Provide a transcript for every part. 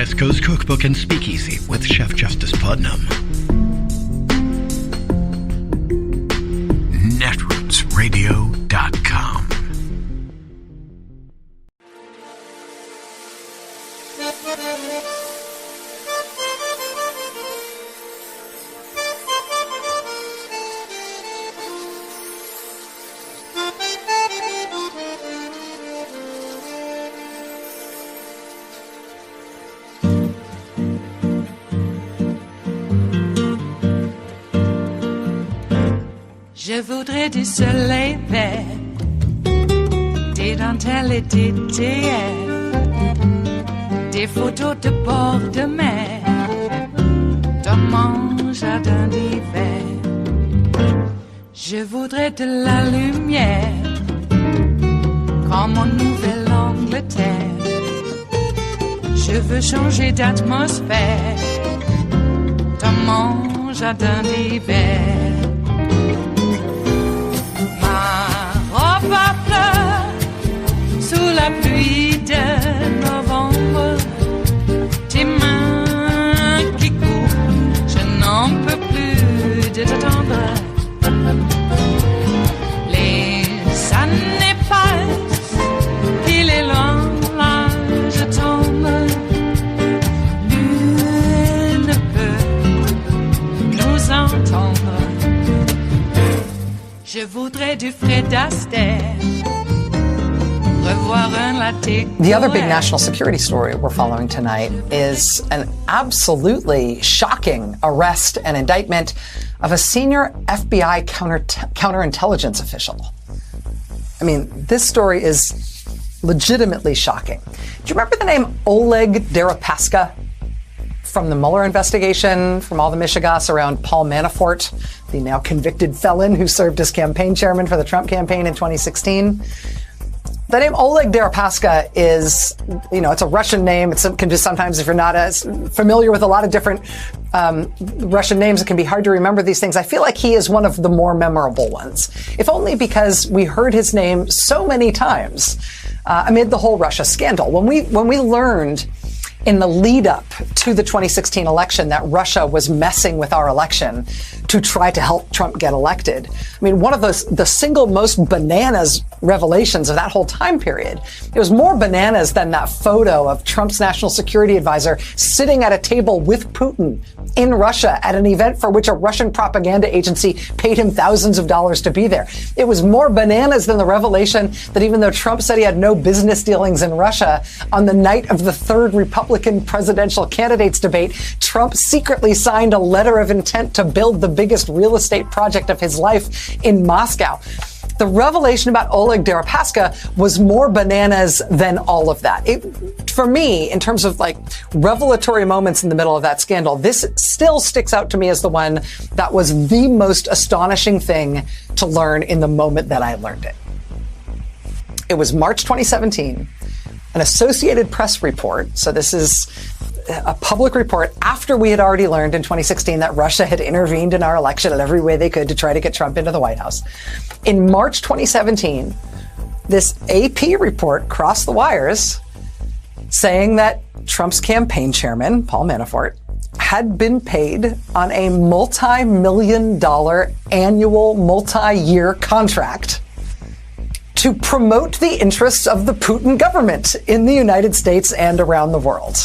West Coast Cookbook and Speakeasy with Chef Justice Putnam. Netrootsradio.com. Je voudrais du soleil vert, des dentelles et des théières, des photos de bord de mer, dans mon jardin d'hiver. Je voudrais de la lumière, comme en Nouvelle-Angleterre. Je veux changer d'atmosphère, dans mon jardin d'hiver. Ma fleur sous la pluie de novembre, tes mains qui courent, je n'en peux plus de t'attendre. Les années passent, il est loin, là je tombe. Nul ne peut nous entendre. Je voudrais du Fred Astaire, revoir un latte. The other big national security story we're following tonight is an absolutely shocking arrest and indictment of a senior FBI counterintelligence official. I mean, this story is legitimately shocking. Do you remember the name Oleg Deripaska? From the Mueller investigation, from all the mishigas around Paul Manafort, the now convicted felon who served as campaign chairman for the Trump campaign in 2016. The name Oleg Deripaska is, it's a Russian name. It can just sometimes, if you're not as familiar with a lot of different Russian names, it can be hard to remember these things. I feel like he is one of the more memorable ones, if only because we heard his name so many times amid the whole Russia scandal. When we learned in the lead up to the 2016 election that Russia was messing with our election to try to help Trump get elected. I mean, one of the single most bananas revelations of that whole time period. It was more bananas than that photo of Trump's national security advisor sitting at a table with Putin in Russia at an event for which a Russian propaganda agency paid him thousands of dollars to be there. It was more bananas than the revelation that even though Trump said he had no business dealings in Russia, on the night of the third Republican presidential candidates debate, Trump secretly signed a letter of intent to build the biggest real estate project of his life in Moscow. The revelation about Oleg Deripaska was more bananas than all of that. For me, in terms of like revelatory moments in the middle of that scandal, this still sticks out to me as the one that was the most astonishing thing to learn in the moment that I learned it. It was March 2017. An Associated Press report, so this is a public report after we had already learned in 2016 that Russia had intervened in our election in every way they could to try to get Trump into the White House. In March 2017, this AP report crossed the wires saying that Trump's campaign chairman, Paul Manafort, had been paid on a multi-million-dollar annual multi-year contract to promote the interests of the Putin government in the United States and around the world.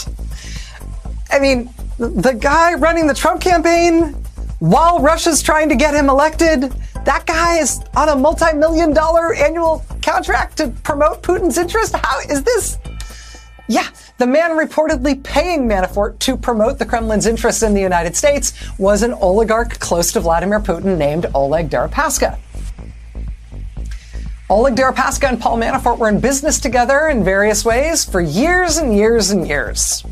I mean, the guy running the Trump campaign while Russia's trying to get him elected, that guy is on a multi-million-dollar annual contract to promote Putin's interest? How is this? Yeah, the man reportedly paying Manafort to promote the Kremlin's interests in the United States was an oligarch close to Vladimir Putin named Oleg Deripaska. Oleg Deripaska and Paul Manafort were in business together in various ways for years and years and years.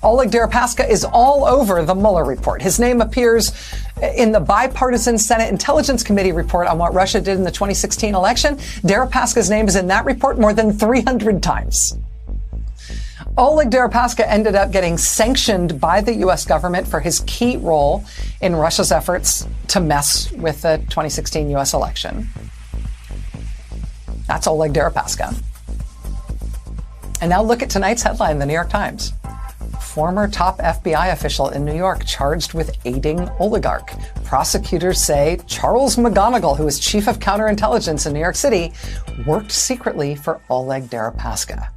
Oleg Deripaska is all over the Mueller report. His name appears in the bipartisan Senate Intelligence Committee report on what Russia did in the 2016 election. Deripaska's name is in that report more than 300 times. Oleg Deripaska ended up getting sanctioned by the U.S. government for his key role in Russia's efforts to mess with the 2016 U.S. election. That's Oleg Deripaska. And now look at tonight's headline in the New York Times. former top FBI official in New York charged with aiding oligarch. Prosecutors say Charles McGonigal, who was chief of counterintelligence in New York City, worked secretly for Oleg Deripaska.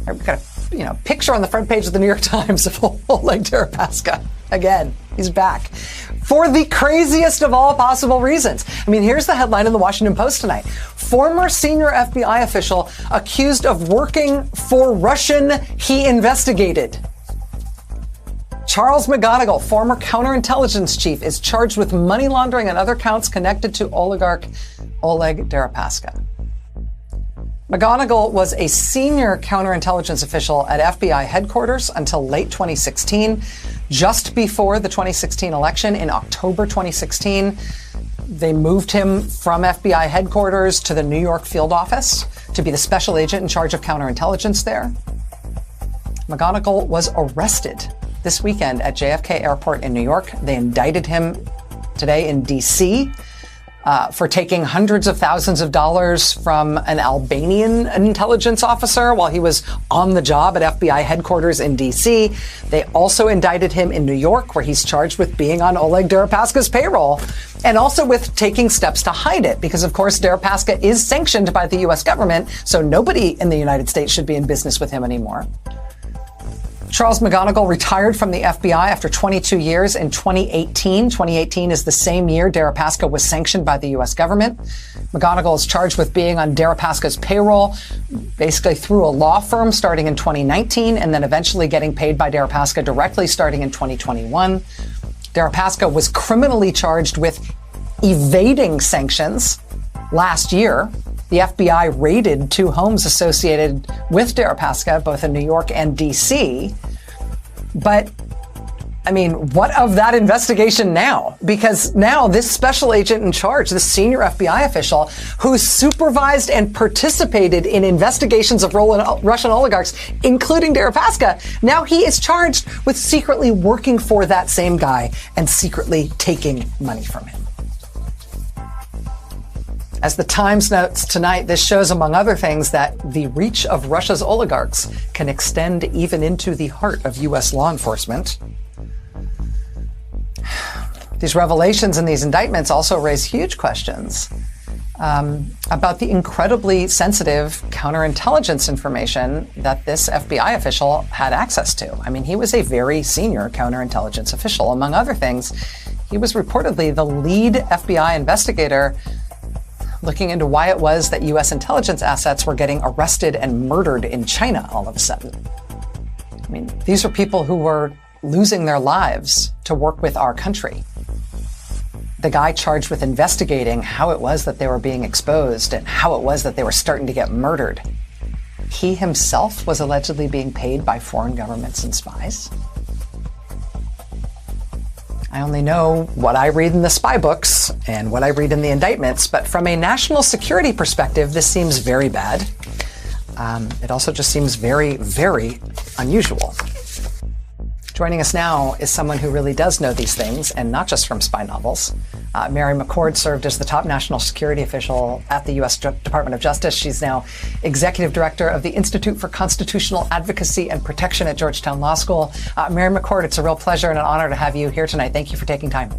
We've got a picture on the front page of the New York Times of Oleg Deripaska. Again, he's back for the craziest of all possible reasons. I mean, here's the headline in the Washington Post tonight. Former senior FBI official accused of working for Russian he investigated. Charles McGonigal, former counterintelligence chief, is charged with money laundering and other counts connected to oligarch Oleg Deripaska. McGonigal was a senior counterintelligence official at FBI headquarters until late 2016. Just before the 2016 election, in October 2016, they moved him from FBI headquarters to the New York field office to be the special agent in charge of counterintelligence there. McGonigal was arrested this weekend at JFK Airport in New York. They indicted him today in D.C. For taking hundreds of thousands of dollars from an Albanian intelligence officer while he was on the job at FBI headquarters in D.C. They also indicted him in New York, where he's charged with being on Oleg Deripaska's payroll and also with taking steps to hide it, because, of course, Deripaska is sanctioned by the U.S. government, so nobody in the United States should be in business with him anymore. Charles McGonigal retired from the FBI after 22 years in 2018. 2018 is the same year Deripaska was sanctioned by the U.S. government. McGonigal is charged with being on Deripaska's payroll, basically through a law firm starting in 2019 and then eventually getting paid by Deripaska directly starting in 2021. Deripaska was criminally charged with evading sanctions last year. The FBI raided 2 homes associated with Deripaska, both in New York and D.C. But, I mean, what of that investigation now? Because now this special agent in charge, this senior FBI official who supervised and participated in investigations of Russian oligarchs, including Deripaska, now he is charged with secretly working for that same guy and secretly taking money from him. As the Times notes tonight, this shows, among other things, that the reach of Russia's oligarchs can extend even into the heart of U.S. law enforcement. These revelations and these indictments also raise huge questions about the incredibly sensitive counterintelligence information that this FBI official had access to. I mean, he was a very senior counterintelligence official. Among other things, he was reportedly the lead FBI investigator looking into why it was that U.S. intelligence assets were getting arrested and murdered in China all of a sudden. I mean, these are people who were losing their lives to work with our country. The guy charged with investigating how it was that they were being exposed and how it was that they were starting to get murdered. He himself was allegedly being paid by foreign governments and spies. I only know what I read in the spy books and what I read in the indictments, but from a national security perspective, this seems very bad. It also just seems very, very unusual. Joining us now is someone who really does know these things, and not just from spy novels. Mary McCord served as the top national security official at the U.S. Department of Justice. She's now executive director of the Institute for Constitutional Advocacy and Protection at Georgetown Law School. Mary McCord, it's a real pleasure and an honor to have you here tonight. Thank you for taking time.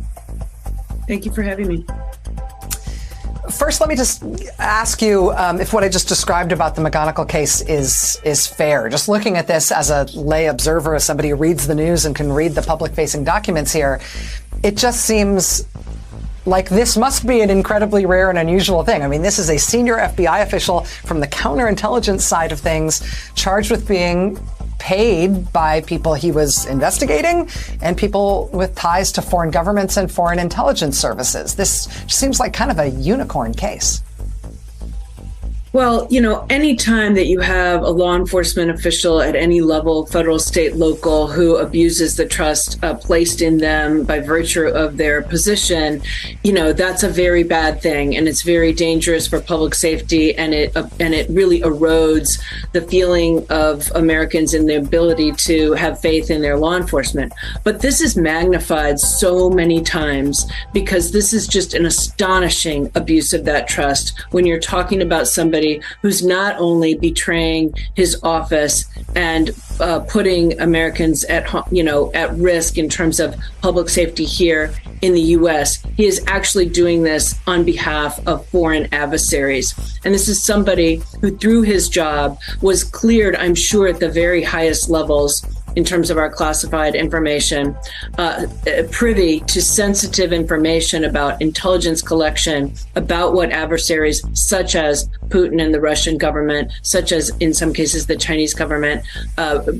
Thank you for having me. First, let me just ask you if what I just described about the McGonigal case is fair. Just looking at this as a lay observer, as somebody who reads the news and can read the public-facing documents here, it just seems like this must be an incredibly rare and unusual thing. I mean, this is a senior FBI official from the counterintelligence side of things, charged with being paid by people he was investigating and people with ties to foreign governments and foreign intelligence services. This seems like kind of a unicorn case. Well, you know, any time that you have a law enforcement official at any level, federal, state, local, who abuses the trust placed in them by virtue of their position, you know, that's a very bad thing, and it's very dangerous for public safety, and it really erodes the feeling of Americans in the ability to have faith in their law enforcement. But this is magnified so many times because this is just an astonishing abuse of that trust when you're talking about somebody somebody who's not only betraying his office and putting Americans at risk in terms of public safety here in the U.S. He is actually doing this on behalf of foreign adversaries. And this is somebody who, through his job, was cleared, I'm sure, at the very highest levels in terms of our classified information, privy to sensitive information about intelligence collection, about what adversaries such as Putin and the Russian government, such as in some cases the Chinese government,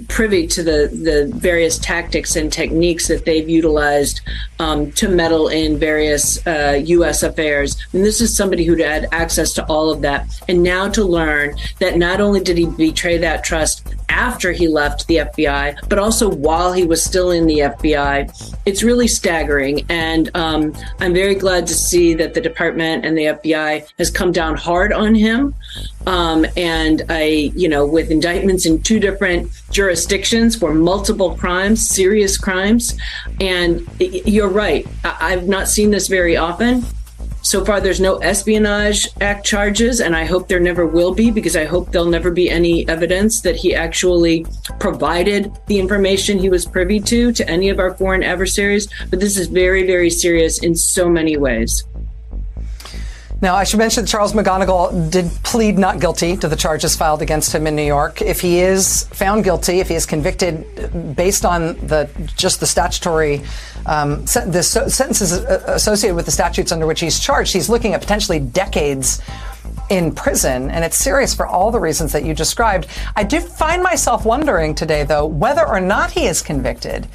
privy to the various tactics and techniques that they've utilized to meddle in various U.S. affairs. And this is somebody who had access to all of that. And now to learn that not only did he betray that trust after he left the FBI, but also while he was still in the FBI, it's really staggering. And I'm very glad to see that the department and the FBI has come down hard on him. And with indictments in 2 different jurisdictions for multiple crimes, serious crimes. And you're right. I've not seen this very often. So far, there's no Espionage Act charges, and I hope there never will be, because I hope there'll never be any evidence that he actually provided the information he was privy to any of our foreign adversaries. But this is very, very serious in so many ways. Now, I should mention that Charles McGonigal did plead not guilty to the charges filed against him in New York. If he is found guilty, if he is convicted based on the statutory sentences associated with the statutes under which he's charged, he's looking at potentially decades in prison, and it's serious for all the reasons that you described. I do find myself wondering today, though, whether or not he is convicted.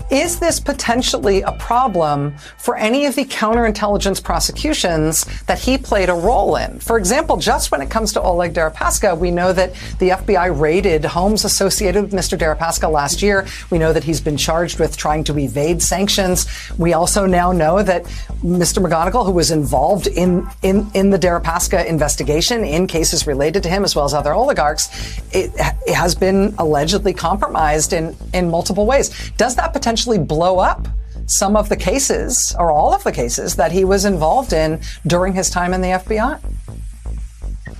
Is this potentially a problem for any of the counterintelligence prosecutions that he played a role in? For example, just when it comes to Oleg Deripaska, we know that the FBI raided homes associated with Mr. Deripaska last year. We know that he's been charged with trying to evade sanctions. We also now know that Mr. McGonigal, who was involved in the Deripaska investigation in cases related to him as well as other oligarchs, it has been allegedly compromised in multiple ways. Does that potentially blow up some of the cases or all of the cases that he was involved in during his time in the FBI?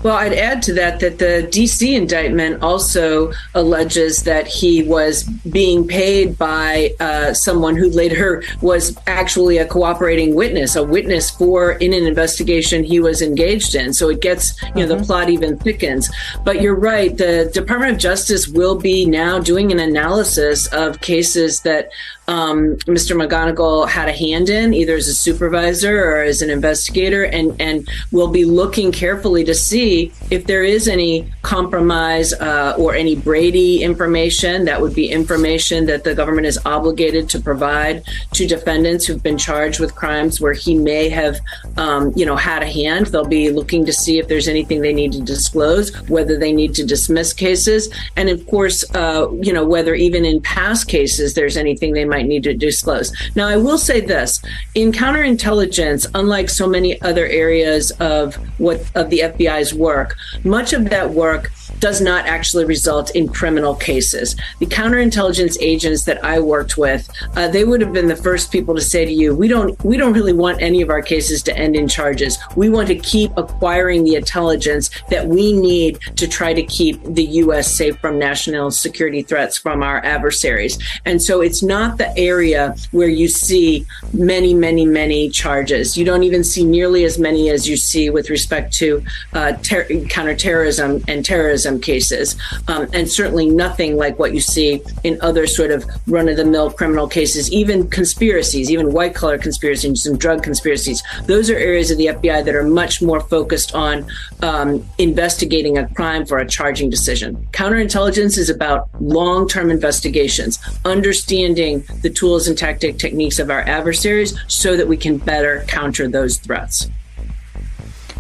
Well, I'd add to that the D.C. indictment also alleges that he was being paid by someone who later was actually a cooperating witness, a witness in an investigation he was engaged in. So it gets, the plot even thickens. But you're right. The Department of Justice will be now doing an analysis of cases that Mr. McGonigal had a hand in, either as a supervisor or as an investigator, and we'll be looking carefully to see if there is any compromise or any Brady information. That would be information that the government is obligated to provide to defendants who've been charged with crimes where he may have, had a hand. They'll be looking to see if there's anything they need to disclose, whether they need to dismiss cases, and of course, whether even in past cases there's anything they might need to disclose. Now, I will say this: in counterintelligence, unlike so many other areas of the FBI's work, much of that work does not actually result in criminal cases. The counterintelligence agents that I worked with, they would have been the first people to say to you, we don't really want any of our cases to end in charges. We want to keep acquiring the intelligence that we need to try to keep the U.S. safe from national security threats from our adversaries. And so it's not the area where you see many, many, many charges. You don't even see nearly as many as you see with respect to counterterrorism and terrorism cases, and certainly nothing like what you see in other sort of run-of-the-mill criminal cases, even conspiracies, even white-collar conspiracies and drug conspiracies. Those are areas of the FBI that are much more focused on investigating a crime for a charging decision. Counterintelligence is about long-term investigations, understanding the tools and techniques of our adversaries so that we can better counter those threats.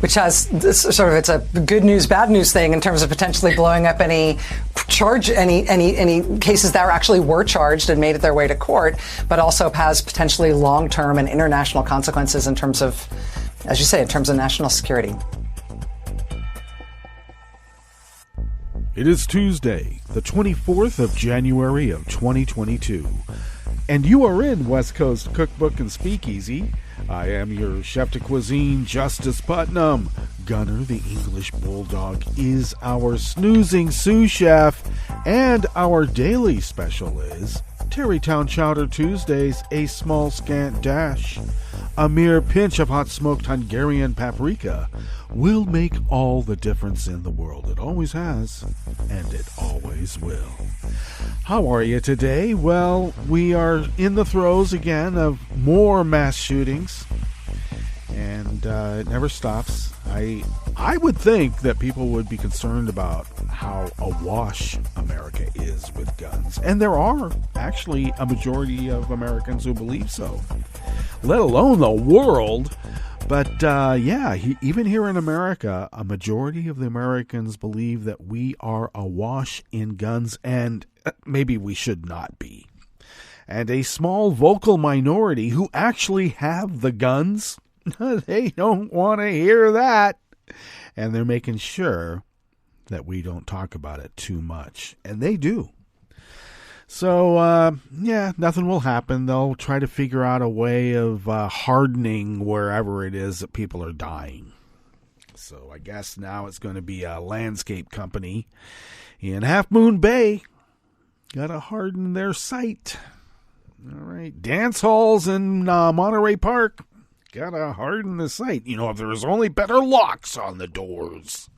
Which has this sort of, it's a good news, bad news thing in terms of potentially blowing up any cases that actually were charged and made it their way to court, but also has potentially long-term and international consequences in terms of, as you say, in terms of national security. It is Tuesday, the 24th of January of 2022, and you are in West Coast Cookbook and Speakeasy. I am your chef de cuisine, Justice Putnam. Gunner, the English Bulldog, is our snoozing sous chef, and our daily special is Tarrytown Chowder Tuesdays, a small scant dash. A mere pinch of hot smoked Hungarian paprika will make all the difference in the world. It always has, and it always will. How are you today? Well, we are in the throes again of more mass shootings, and it never stops. I would think that people would be concerned about how awash America is with guns. And there are actually a majority of Americans who believe so, let alone the world. But even here in America, a majority of the Americans believe that we are awash in guns, and maybe we should not be. And a small vocal minority who actually have the guns, they don't want to hear that. And they're making sure that we don't talk about it too much. And they do. So, nothing will happen. They'll try to figure out a way of hardening wherever it is that people are dying. So I guess now it's going to be a landscape company in Half Moon Bay. Got to harden their site. All right. Dance halls in Monterey Park. Got to harden the site. You know, if there was only better locks on the doors.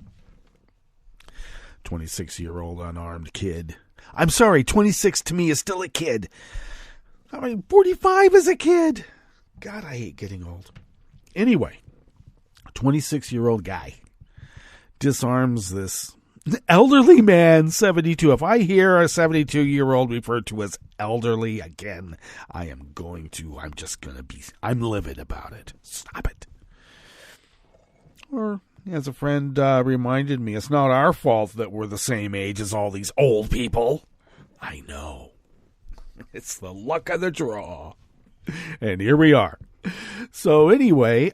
26-year-old unarmed kid. I'm sorry, 26 to me is still a kid. I mean, 45 is a kid. God, I hate getting old. Anyway, a 26-year-old guy disarms this elderly man, 72. If I hear a 72-year-old referred to as elderly again, I'm livid about it. Stop it. Or, as a friend reminded me, it's not our fault that we're the same age as all these old people. I know. It's the luck of the draw. And here we are. So anyway,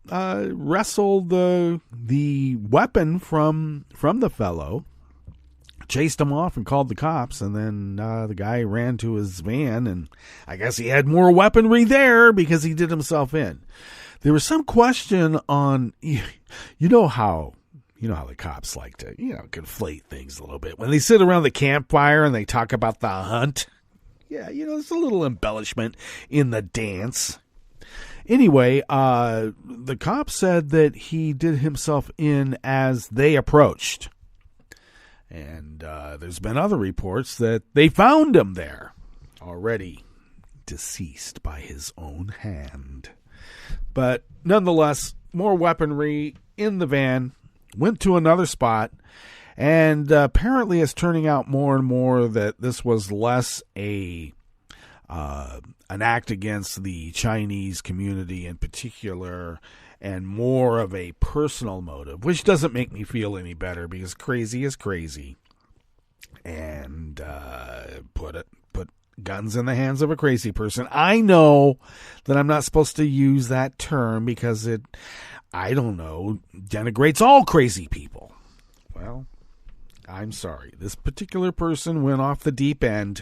wrestled the weapon from the fellow, chased him off and called the cops, and then the guy ran to his van, and I guess he had more weaponry there because he did himself in. There was some question on, you know how the cops like to, conflate things a little bit. When they sit around the campfire and they talk about the hunt, there's a little embellishment in the dance. Anyway, the cop said that he did himself in as they approached. And there's been other reports that they found him there, already deceased by his own hand. But nonetheless, more weaponry in the van, went to another spot, and apparently it's turning out more and more that this was less an act against the Chinese community in particular, and more of a personal motive, which doesn't make me feel any better because crazy is crazy. And put guns in the hands of a crazy person. I know that I'm not supposed to use that term because it, denigrates all crazy people. Well, I'm sorry. This particular person went off the deep end,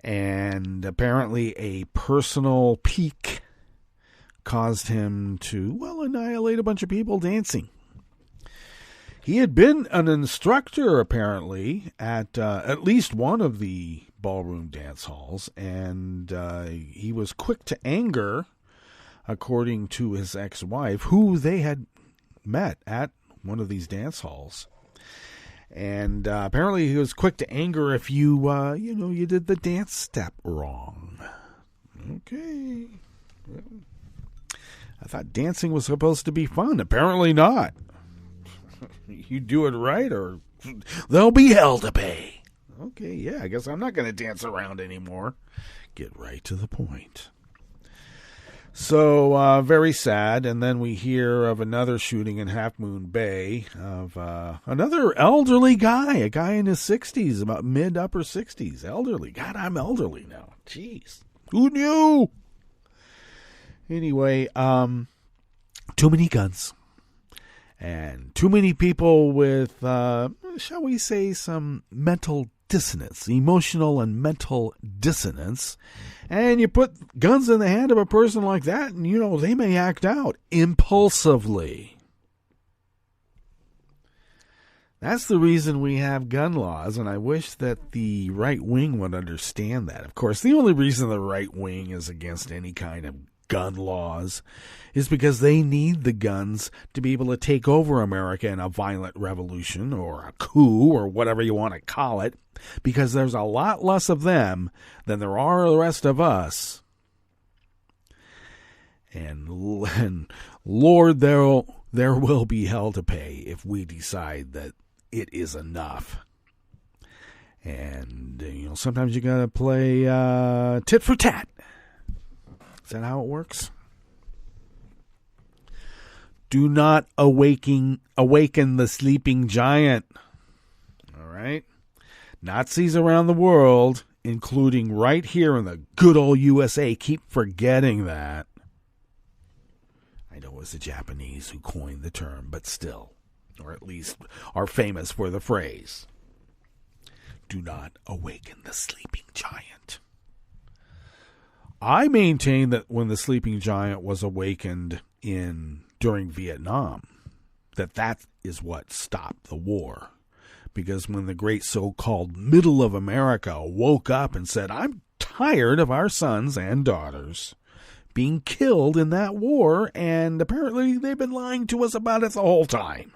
and apparently a personal pique caused him to, annihilate a bunch of people dancing. He had been an instructor, apparently, at least one of the ballroom dance halls, and he was quick to anger, according to his ex-wife, who they had met at one of these dance halls. And apparently he was quick to anger if you did the dance step wrong. Okay. I thought dancing was supposed to be fun. Apparently not. You do it right or there'll be hell to pay. Okay, I guess I'm not going to dance around anymore. Get right to the point. So, very sad. And then we hear of another shooting in Half Moon Bay of another elderly guy, a guy in his 60s, about mid-upper 60s. Elderly. God, I'm elderly now. Jeez. Who knew? Anyway, too many guns. And too many people with, shall we say, some mental dissonance, emotional and mental dissonance. And you put guns in the hand of a person like that, and, they may act out impulsively. That's the reason we have gun laws, and I wish that the right wing would understand that. Of course, the only reason the right wing is against any kind of gun laws is because they need the guns to be able to take over America in a violent revolution or a coup or whatever you want to call it, because there's a lot less of them than there are the rest of us. And Lord, there will be hell to pay if we decide that it is enough. And, sometimes you got to play tit for tat. Is that how it works? Do not awaken the sleeping giant. All right? Nazis around the world, including right here in the good old USA, keep forgetting that. I know it was the Japanese who coined the term, but still, or at least are famous for the phrase. Do not awaken the sleeping giant. I maintain that when the sleeping giant was awakened during Vietnam, that is what stopped the war. Because when the great so-called middle of America woke up and said, I'm tired of our sons and daughters being killed in that war, and apparently they've been lying to us about it the whole time.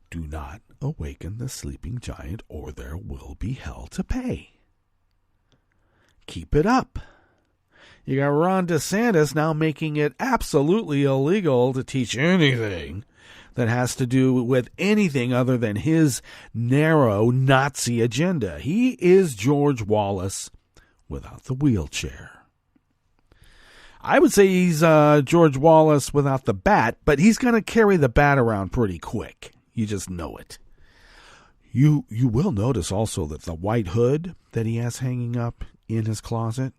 Do not awaken the sleeping giant, or there will be hell to pay. Keep it up. You got Ron DeSantis now making it absolutely illegal to teach anything that has to do with anything other than his narrow Nazi agenda. He is George Wallace without the wheelchair. I would say he's George Wallace without the bat, but he's going to carry the bat around pretty quick. You just know it. You will notice also that the white hood that he has hanging up in his closet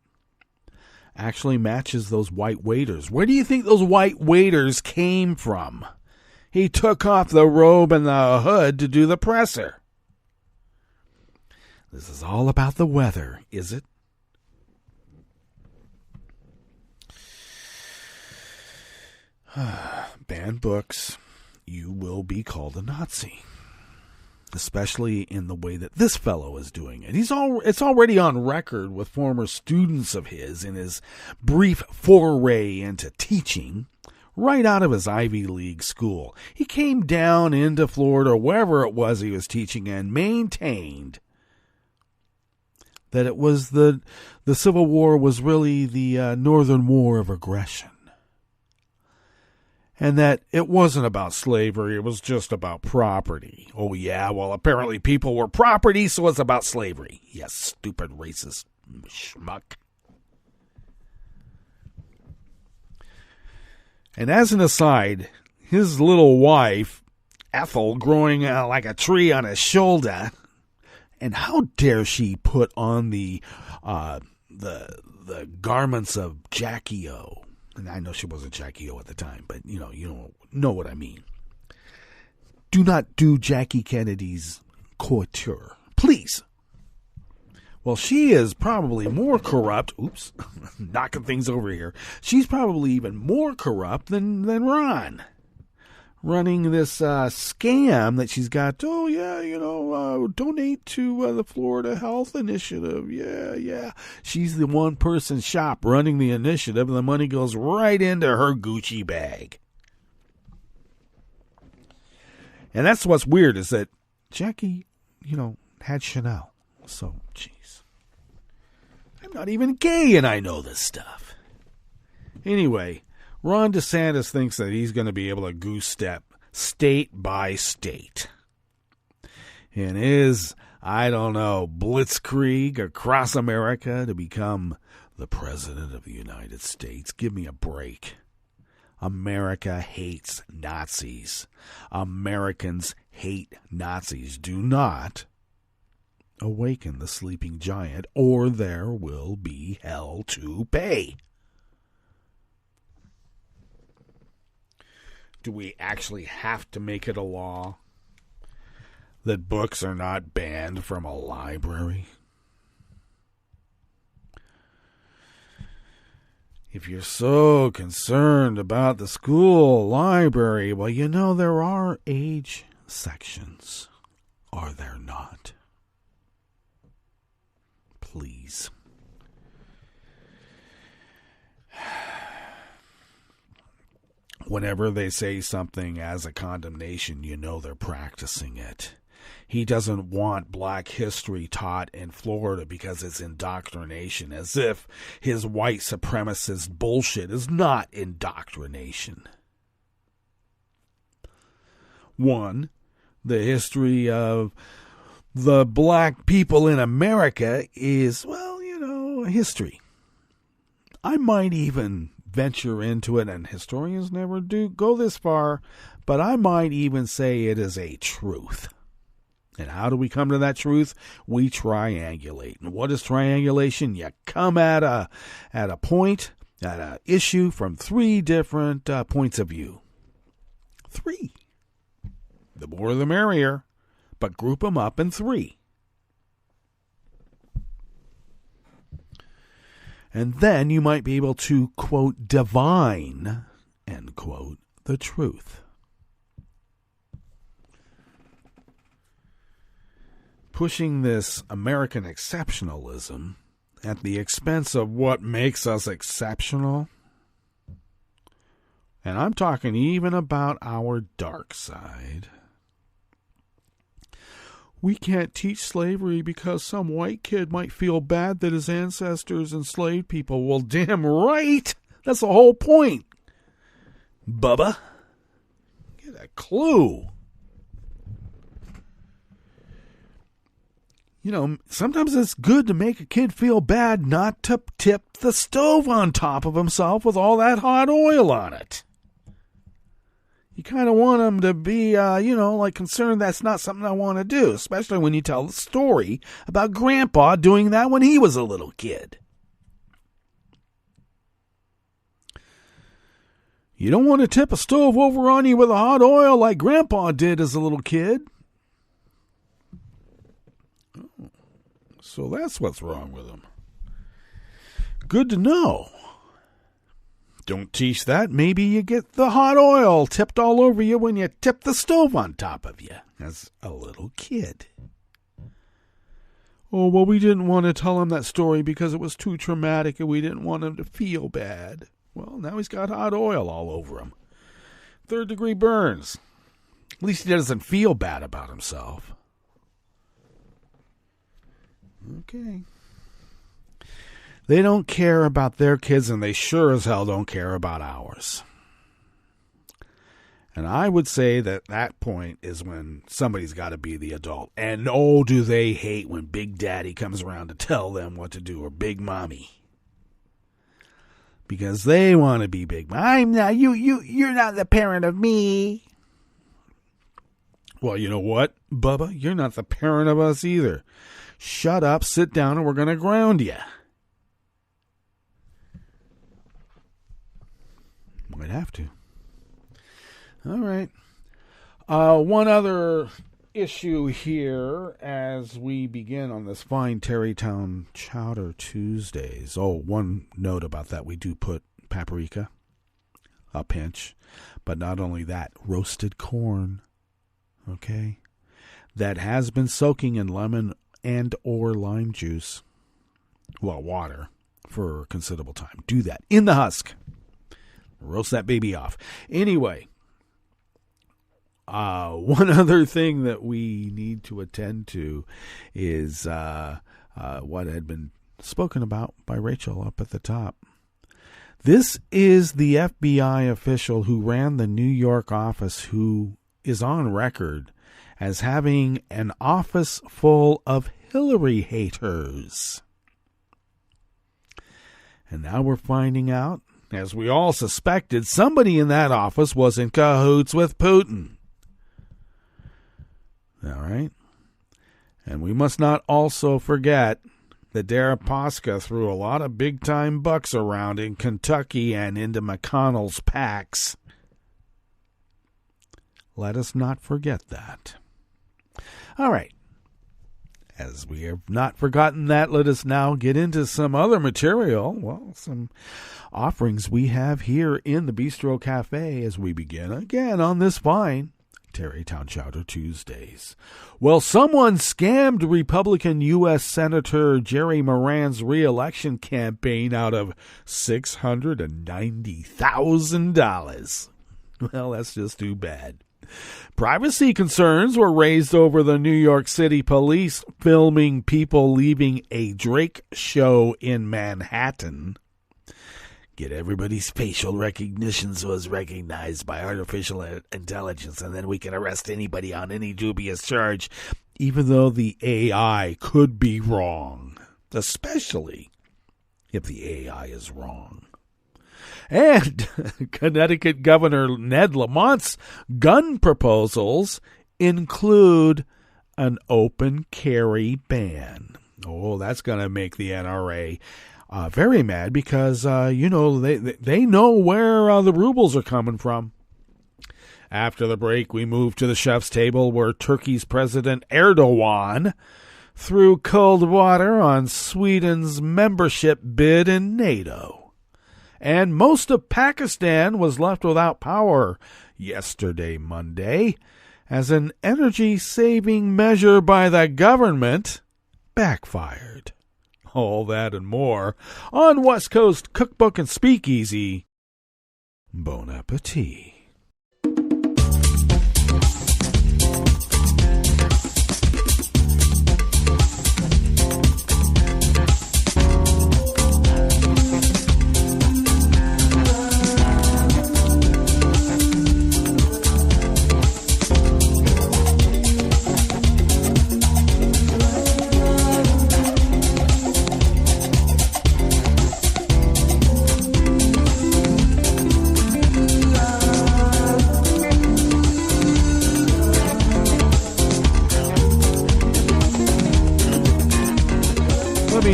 actually matches those white waiters. Where do you think those white waiters came from? He took off the robe and the hood to do the presser. This is all about the weather, is it? Ban books. You will be called a Nazi. Especially in the way that this fellow is doing it. It's already on record with former students of his in his brief foray into teaching right out of his Ivy League school. He came down into Florida, wherever it was he was teaching, and maintained that it was the Civil War was really the Northern War of aggression. And that it wasn't about slavery, it was just about property. Oh yeah, well apparently people were property, so it's about slavery. Yes, stupid racist schmuck. And as an aside, his little wife, Ethel, growing like a tree on his shoulder, and how dare she put on the garments of Jackie O. And I know she wasn't Jackie O at the time, but you know what I mean. Do not do Jackie Kennedy's couture, please. Well, she is probably more corrupt. Oops, knocking things over here. She's probably even more corrupt than Ron. Running this scam that she's got. Oh, yeah, donate to the Florida Health Initiative. Yeah. She's the one-person shop running the initiative, and the money goes right into her Gucci bag. And that's what's weird, is that Jackie, had Chanel. So, jeez. I'm not even gay, and I know this stuff. Anyway, Ron DeSantis thinks that he's going to be able to goose step state by state. And his, blitzkrieg across America to become the president of the United States. Give me a break. America hates Nazis. Americans hate Nazis. Do not awaken the sleeping giant, or there will be hell to pay. Do we actually have to make it a law? that books are not banned from a library? If you're so concerned about the school library, well, you know there are age sections, are there not? Please. Whenever they say something as a condemnation, you know they're practicing it. He doesn't want black history taught in Florida because it's indoctrination, as if his white supremacist bullshit is not indoctrination. One, the history of the black people in America is, well, you know, history. I might even venture into it, and historians never do go this far, but I might even say it is a truth. And how do we come to that truth? We triangulate. And what is triangulation? You come at a point, at an issue from three different points of view. Three. The more the merrier, but group them up in three. And then you might be able to, quote, divine, end quote, the truth. Pushing this American exceptionalism at the expense of what makes us exceptional. And I'm talking even about our dark side. We can't teach slavery because some white kid might feel bad that his ancestors enslaved people. Well, damn right. That's the whole point. Bubba. Get a clue. You know, sometimes it's good to make a kid feel bad not to tip the stove on top of himself with all that hot oil on it. You kind of want him to be, like concerned that's not something I want to do, especially when you tell the story about Grandpa doing that when he was a little kid. You don't want to tip a stove over on you with a hot oil like Grandpa did as a little kid. So that's what's wrong with him. Good to know. Don't teach that. Maybe you get the hot oil tipped all over you when you tip the stove on top of you as a little kid. Oh, well, we didn't want to tell him that story because it was too traumatic and we didn't want him to feel bad. Well, now he's got hot oil all over him. 3rd-degree burns. At least he doesn't feel bad about himself. Okay. They don't care about their kids, and they sure as hell don't care about ours. And I would say that point is when somebody's got to be the adult. And oh, do they hate when Big Daddy comes around to tell them what to do, or Big Mommy. Because they want to be Big Mom. You're not the parent of me. Well, you know what, Bubba? You're not the parent of us either. Shut up, sit down, and we're going to ground you. Might have to. All right. One other issue here as we begin on this fine Tarrytown Chowder Tuesdays. Oh, one note about that. We do put paprika, a pinch. But not only that, roasted corn. Okay? That has been soaking in lemon and or lime juice, well, water, for a considerable time. Do that in the husk. Roast that baby off. Anyway, one other thing that we need to attend to is what had been spoken about by Rachel up at the top. This is the FBI official who ran the New York office who is on record as having an office full of Hillary haters. And now we're finding out, as we all suspected, somebody in that office was in cahoots with Putin. All right? And we must not also forget that Deripaska threw a lot of big-time bucks around in Kentucky and into McConnell's PACs. Let us not forget that. All right. As we have not forgotten that, let us now get into some other material. Well, some offerings we have here in the Bistro Cafe as we begin again on this fine Tarrytown Chowder Tuesdays. Well, someone scammed Republican U.S. Senator Jerry Moran's re-election campaign out of $690,000. Well, that's just too bad. Privacy concerns were raised over the New York City police filming people leaving a Drake show in Manhattan. Get everybody's facial recognition so it's recognized by artificial intelligence, and then we can arrest anybody on any dubious charge, even though the AI could be wrong, especially if the AI is wrong. And Connecticut Governor Ned Lamont's gun proposals include an open carry ban. Oh, that's going to make the NRA very mad because, they know where the rubles are coming from. After the break, we move to the chef's table where Turkey's President Erdogan threw cold water on Sweden's membership bid in NATO. And most of Pakistan was left without power yesterday, Monday, as an energy-saving measure by the government backfired. All that and more on West Coast Cookbook and Speakeasy. Bon appetit.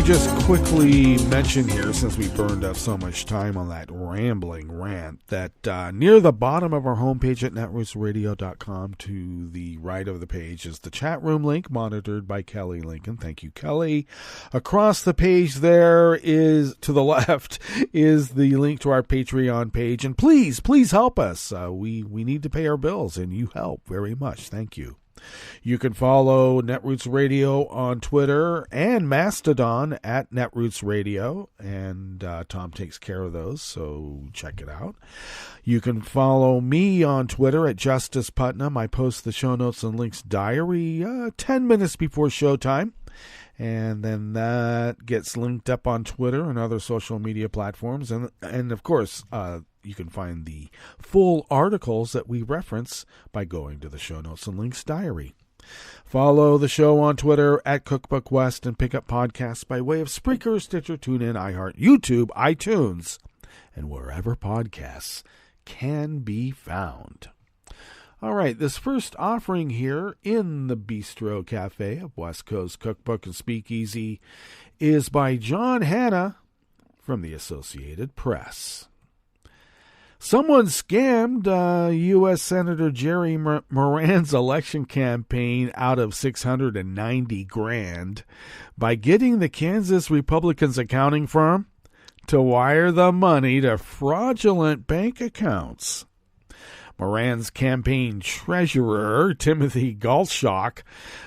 Just quickly mention here, since we burned up so much time on that rambling rant, that near the bottom of our homepage at netrootsradio.com to the right of the page is the chat room link monitored by Kelly Lincoln. Thank you, Kelly. Across the page there is, to the left, is the link to our Patreon page. And please help us. We need to pay our bills, and you help very much. Thank you. You can follow Netroots Radio on Twitter and Mastodon at Netroots Radio, and Tom takes care of those, so check it out. You can follow me on Twitter at Justice Putnam. I post the show notes and links diary 10 minutes before showtime, and then that gets linked up on Twitter and other social media platforms, and of course, you can find the full articles that we reference by going to the show notes and links diary. Follow the show on Twitter at Cookbook West and pick up podcasts by way of Spreaker, Stitcher, TuneIn, iHeart, YouTube, iTunes, and wherever podcasts can be found. All right, this first offering here in the Bistro Cafe of West Coast Cookbook and Speakeasy is by John Hanna from the Associated Press. Someone scammed U.S. Senator Jerry Moran's election campaign out of $690,000 by getting the Kansas Republicans accounting firm to wire the money to fraudulent bank accounts. Moran's campaign treasurer, Timothy Galshock,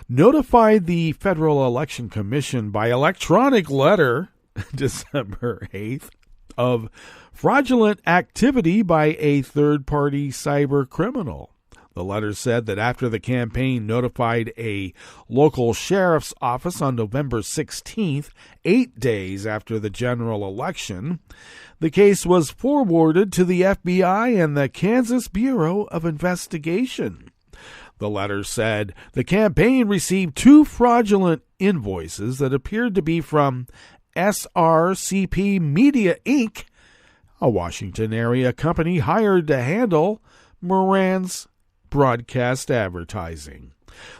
notified the Federal Election Commission by electronic letter December 8th of fraudulent activity by a third-party cyber criminal. The letter said that after the campaign notified a local sheriff's office on November 16th, 8 days after the general election, the case was forwarded to the FBI and the Kansas Bureau of Investigation. The letter said the campaign received 2 fraudulent invoices that appeared to be from SRCP Media, Inc., a Washington area company hired to handle Moran's broadcast advertising.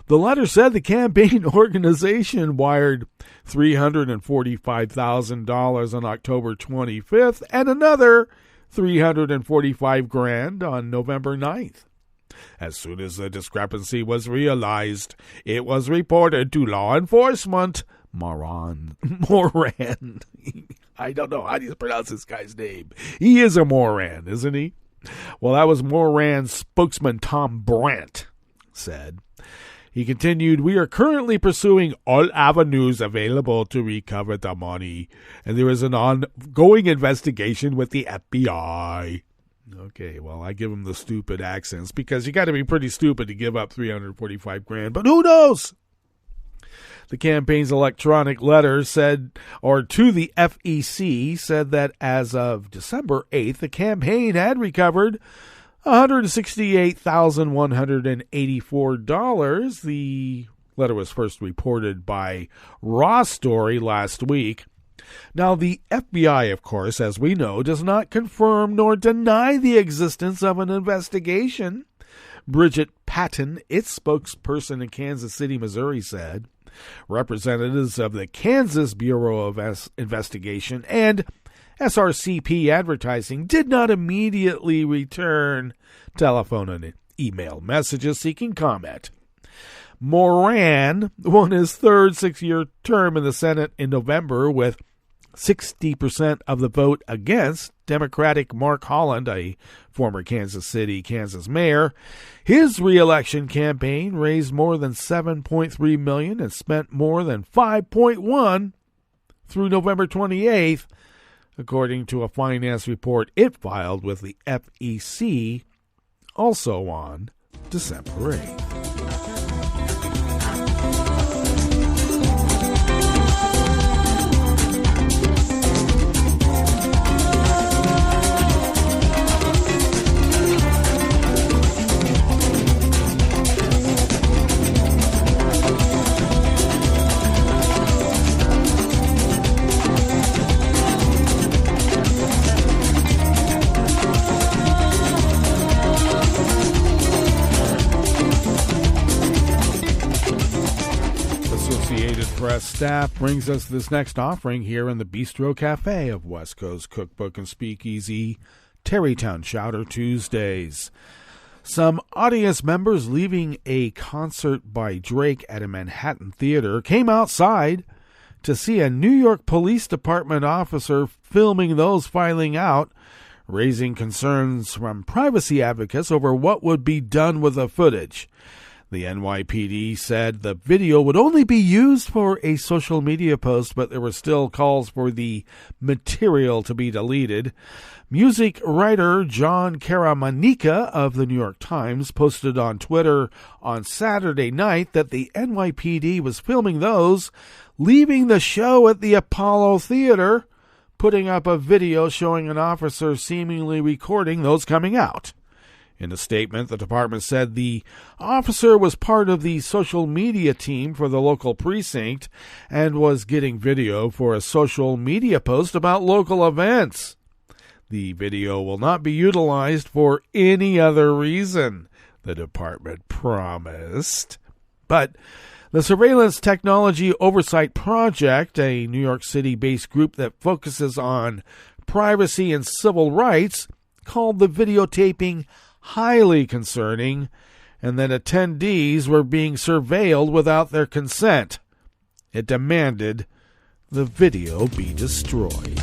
The letter said the campaign organization wired $345,000 on October 25th and another $345,000 on November 9th. As soon as the discrepancy was realized, it was reported to law enforcement. Moran. I don't know how do you pronounce this guy's name. He is a Moran, isn't he? Well, that was Moran's spokesman Tom Brandt said. He continued, "We are currently pursuing all avenues available to recover the money, and there is an ongoing investigation with the FBI." Okay, well, I give him the stupid accents because you got to be pretty stupid to give up $345,000, but who knows? The campaign's electronic letter said, or to the FEC, said that as of December 8th, the campaign had recovered $168,184. The letter was first reported by Raw Story last week. Now, the FBI, of course, as we know, does not confirm nor deny the existence of an investigation. Bridget Patton, its spokesperson in Kansas City, Missouri, said representatives of the Kansas Bureau of Investigation and SRCP Advertising did not immediately return telephone and email messages seeking comment. Moran won his third 6-year term in the Senate in November with 60% of the vote against Democratic Mark Holland, a former Kansas City, Kansas mayor. His re-election campaign raised more than $7.3 million and spent more than $5.1 through November 28th, according to a finance report it filed with the FEC, also on December 8th. Press staff brings us this next offering here in the Bistro Cafe of West Coast Cookbook and Speakeasy, Tarrytown Chowder Tuesdays. Some audience members leaving a concert by Drake at a Manhattan theater came outside to see a New York Police Department officer filming those filing out, raising concerns from privacy advocates over what would be done with the footage. The NYPD said the video would only be used for a social media post, but there were still calls for the material to be deleted. Music writer John Caramanica of the New York Times posted on Twitter on Saturday night that the NYPD was filming those leaving the show at the Apollo Theater, putting up a video showing an officer seemingly recording those coming out. In a statement, the department said the officer was part of the social media team for the local precinct and was getting video for a social media post about local events. The video will not be utilized for any other reason, the department promised. But the Surveillance Technology Oversight Project, a New York City-based group that focuses on privacy and civil rights, called the videotaping highly concerning, and that attendees were being surveilled without their consent. It demanded the video be destroyed.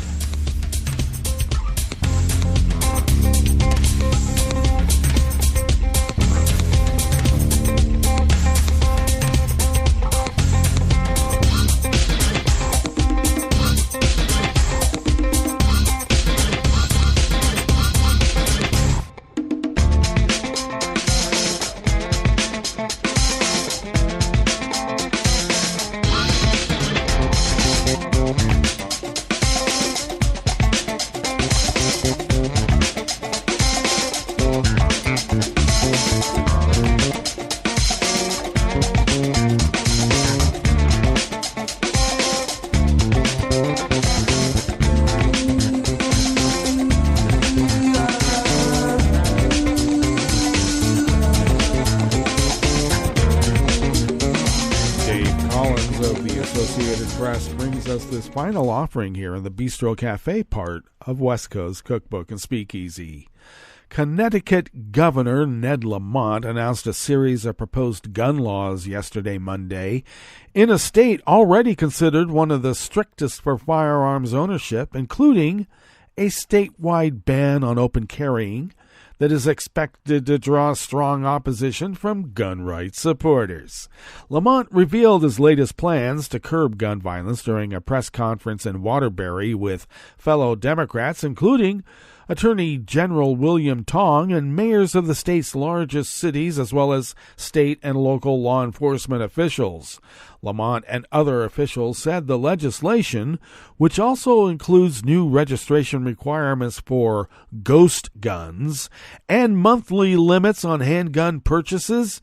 This final offering here in the Bistro Cafe part of West Coast Cookbook and Speakeasy. Connecticut Governor Ned Lamont announced a series of proposed gun laws yesterday, Monday, in a state already considered one of the strictest for firearms ownership, including a statewide ban on open carrying that is expected to draw strong opposition from gun rights supporters. Lamont revealed his latest plans to curb gun violence during a press conference in Waterbury with fellow Democrats, including Attorney General William Tong and mayors of the state's largest cities, as well as state and local law enforcement officials. Lamont and other officials said the legislation, which also includes new registration requirements for ghost guns and monthly limits on handgun purchases,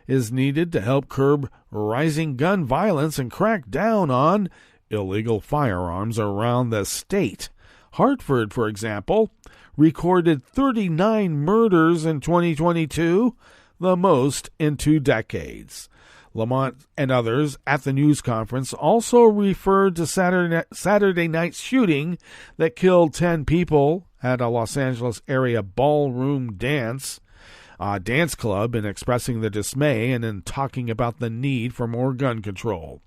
is needed to help curb rising gun violence and crack down on illegal firearms around the state. Hartford, for example, recorded 39 murders in 2022, the most in 2 decades. Lamont and others at the news conference also referred to Saturday night's shooting that killed 10 people at a Los Angeles area ballroom dance club in expressing the dismay and in talking about the need for more gun control.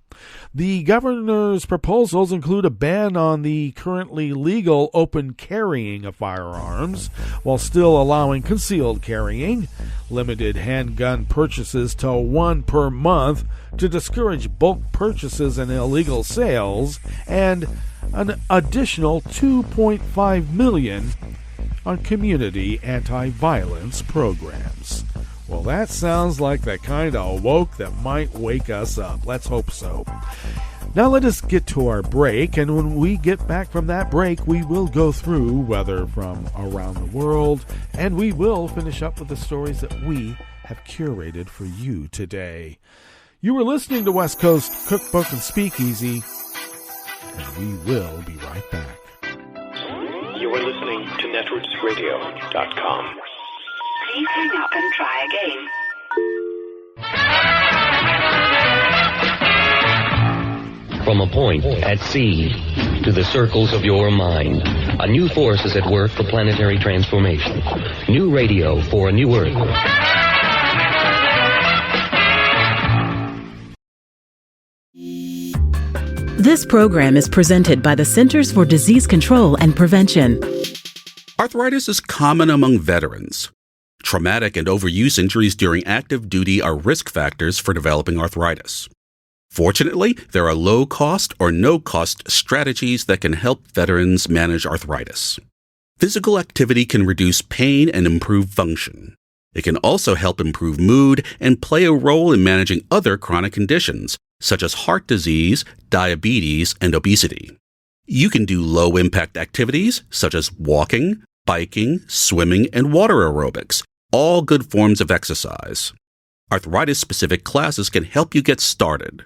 The governor's proposals include a ban on the currently legal open carrying of firearms, while still allowing concealed carrying, limited handgun purchases to 1 per month to discourage bulk purchases and illegal sales, and an additional $2.5 million on community anti-violence programs. Well, that sounds like the kind of woke that might wake us up. Let's hope so. Now let us get to our break, and when we get back from that break, we will go through weather from around the world, and we will finish up with the stories that we have curated for you today. You are listening to West Coast Cookbook and Speakeasy, and we will be right back. You are listening to netrootsradio.com. Please hang up and try again. From a point at sea to the circles of your mind, a new force is at work for planetary transformation. New radio for a new Earth. This program is presented by the Centers for Disease Control and Prevention. Arthritis is common among veterans. Traumatic and overuse injuries during active duty are risk factors for developing arthritis. Fortunately, there are low-cost or no-cost strategies that can help veterans manage arthritis. Physical activity can reduce pain and improve function. It can also help improve mood and play a role in managing other chronic conditions, such as heart disease, diabetes, and obesity. You can do low-impact activities, such as walking, biking, swimming, and water aerobics, all good forms of exercise. Arthritis-specific classes can help you get started.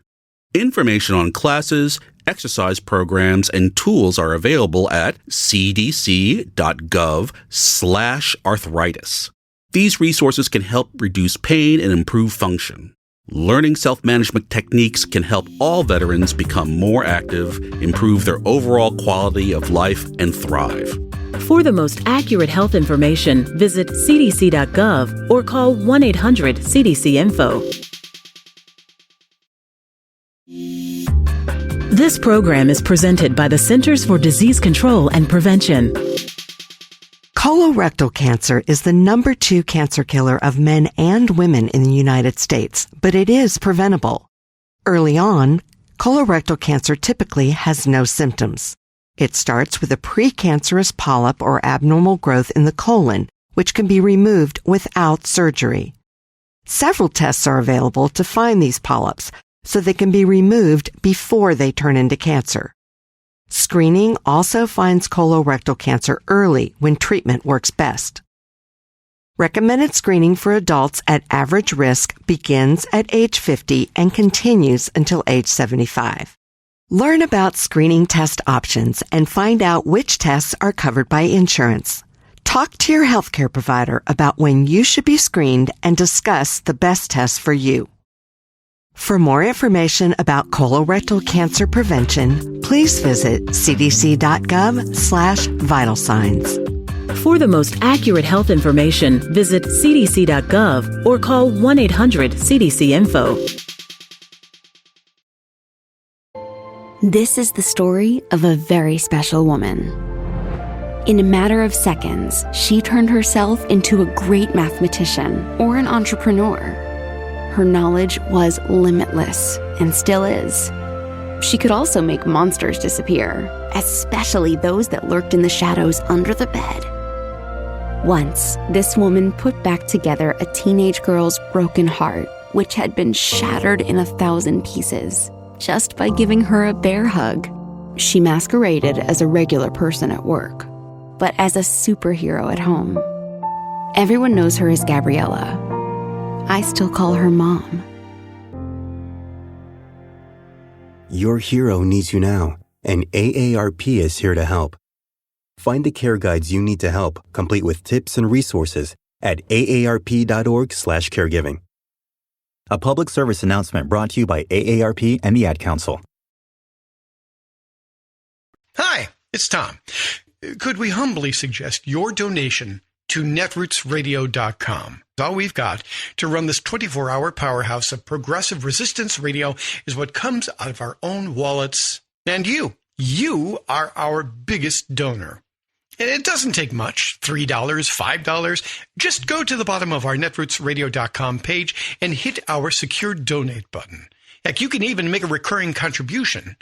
Information on classes, exercise programs, and tools are available at cdc.gov/arthritis. These resources can help reduce pain and improve function. Learning self-management techniques can help all veterans become more active, improve their overall quality of life, and thrive. For the most accurate health information, visit cdc.gov or call 1-800-CDC-INFO. This program is presented by the Centers for Disease Control and Prevention. Colorectal cancer is the number 2 cancer killer of men and women in the United States, but it is preventable. Early on, colorectal cancer typically has no symptoms. It starts with a precancerous polyp or abnormal growth in the colon, which can be removed without surgery. Several tests are available to find these polyps, so they can be removed before they turn into cancer. Screening also finds colorectal cancer early when treatment works best. Recommended screening for adults at average risk begins at age 50 and continues until age 75. Learn about screening test options and find out which tests are covered by insurance. Talk to your healthcare provider about when you should be screened and discuss the best tests for you. For more information about colorectal cancer prevention, please visit cdc.gov/vital signs. For the most accurate health information, visit cdc.gov or call 1-800-CDC-INFO. This is the story of a very special woman. In a matter of seconds, she turned herself into a great mathematician or an entrepreneur. Her knowledge was limitless and still is. She could also make monsters disappear, especially those that lurked in the shadows under the bed. Once, this woman put back together a teenage girl's broken heart, which had been shattered in 1,000 pieces, just by giving her a bear hug. She masqueraded as a regular person at work, but as a superhero at home. Everyone knows her as Gabriella. I still call her Mom. Your hero needs you now, and AARP is here to help. Find the care guides you need to help, complete with tips and resources at aarp.org/caregiving. A public service announcement brought to you by AARP and the Ad Council. Hi, it's Tom. Could we humbly suggest your donation to netrootsradio.com? All we've got to run this 24-hour powerhouse of progressive resistance radio is what comes out of our own wallets. And you are our biggest donor. It doesn't take much, $3, $5. Just go to the bottom of our netrootsradio.com page and hit our secure donate button. Heck, you can even make a recurring contribution.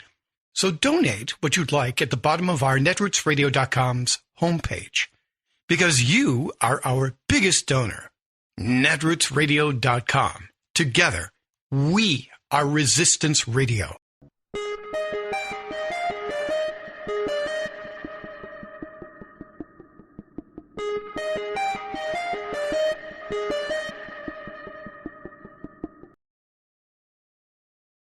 So donate what you'd like at the bottom of our netrootsradio.com's homepage. Because you are our biggest donor. netrootsradio.com. Together, we are Resistance Radio.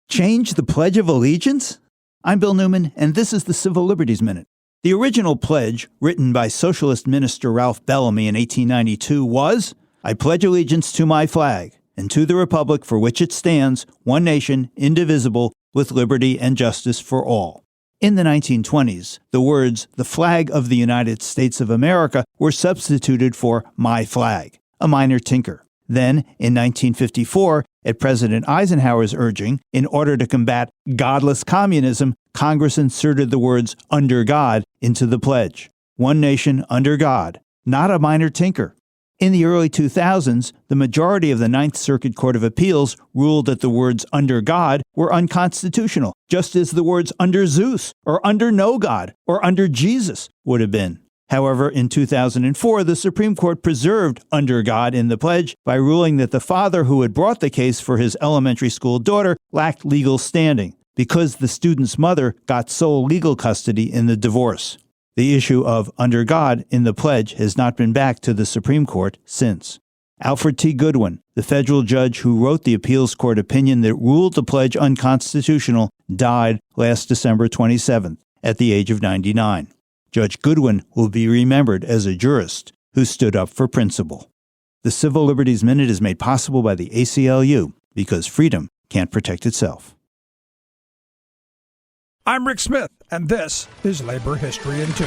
Change the Pledge of Allegiance? I'm Bill Newman, and this is the Civil Liberties Minute. The original pledge, written by Socialist Minister Ralph Bellamy in 1892, was, "I pledge allegiance to my flag, and to the republic for which it stands, one nation, indivisible, with liberty and justice for all." In the 1920s, the words, "the flag of the United States of America," were substituted for "my flag," a minor tinker. Then, in 1954, at President Eisenhower's urging, in order to combat godless communism, Congress inserted the words "under God" into the pledge. One nation under God, not a minor tinker. In the early 2000s, the majority of the Ninth Circuit Court of Appeals ruled that the words "under God" were unconstitutional, just as the words "under Zeus," or "under no God," or "under Jesus" would have been. However, in 2004, the Supreme Court preserved "under God" in the pledge by ruling that the father who had brought the case for his elementary school daughter lacked legal standing because the student's mother got sole legal custody in the divorce. The issue of "under God" in the pledge has not been back to the Supreme Court since. Alfred T. Goodwin, the federal judge who wrote the appeals court opinion that ruled the pledge unconstitutional, died last December 27th at the age of 99. Judge Goodwin will be remembered as a jurist who stood up for principle. The Civil Liberties Minute is made possible by the ACLU because freedom can't protect itself. I'm Rick Smith, and this is Labor History in 2.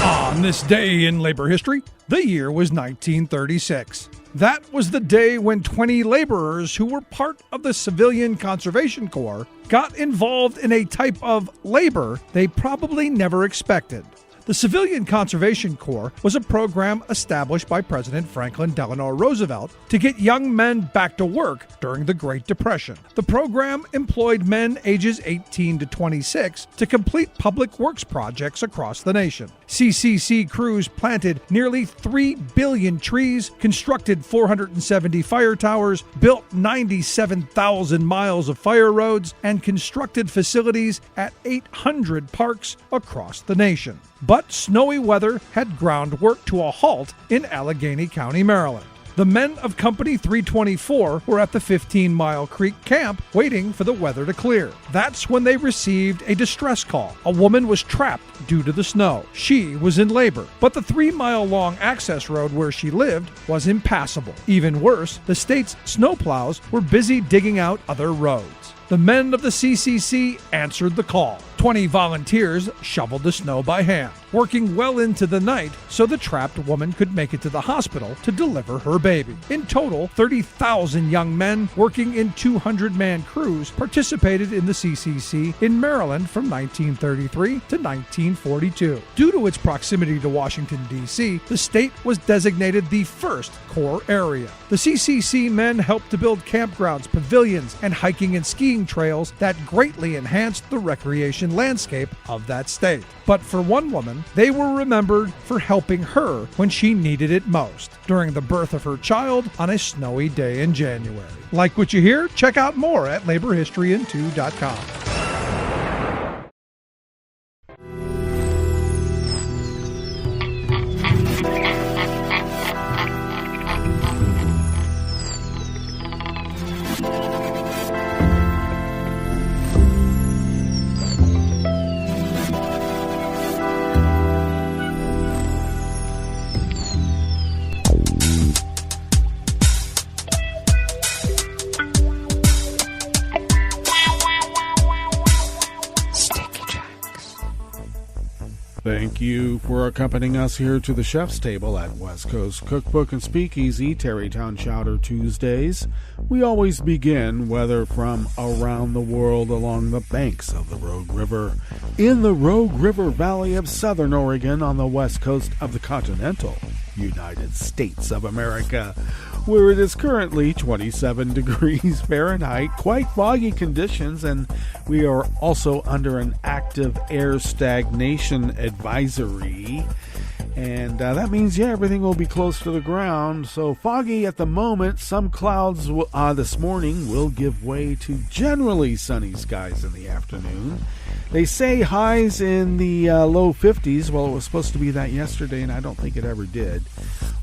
On this day in labor history, the year was 1936. That was the day when 20 laborers who were part of the Civilian Conservation Corps got involved in a type of labor they probably never expected. The Civilian Conservation Corps was a program established by President Franklin Delano Roosevelt to get young men back to work during the Great Depression. The program employed men ages 18 to 26 to complete public works projects across the nation. CCC crews planted nearly 3 billion trees, constructed 470 fire towers, built 97,000 miles of fire roads, and constructed facilities at 800 parks across the nation. But snowy weather had ground work to a halt in Allegheny County, Maryland. The men of Company 324 were at the 15-Mile Creek camp waiting for the weather to clear. That's when they received a distress call. A woman was trapped due to the snow. She was in labor, but the 3-mile-long access road where she lived was impassable. Even worse, the state's snowplows were busy digging out other roads. The men of the CCC answered the call. 20 volunteers shoveled the snow by hand. working well into the night so the trapped woman could make it to the hospital to deliver her baby. In total, 30,000 young men working in 200-man crews participated in the CCC in Maryland from 1933 to 1942. Due to its proximity to Washington, D.C., the state was designated the first core area. The CCC men helped to build campgrounds, pavilions, and hiking and skiing trails that greatly enhanced the recreation landscape of that state. But for one woman, they were remembered for helping her when she needed it most, during the birth of her child on a snowy day in January. Like what you hear? Check out more at laborhistoryin2.com. Thank you for accompanying us here to the chef's table at West Coast Cookbook and Speakeasy, Tarrytown, Chowder Tuesdays. We always begin, whether from around the world, along the banks of the Rogue River, in the Rogue River Valley of Southern Oregon on the west coast of the continental United States of America, where it is currently 27 degrees Fahrenheit, quite foggy conditions, and we are also under an active air stagnation advisory. And that means, everything will be close to the ground. So foggy at the moment. Some clouds this morning will give way to generally sunny skies in the afternoon. They say highs in the low 50s. Well, it was supposed to be that yesterday, and I don't think it ever did.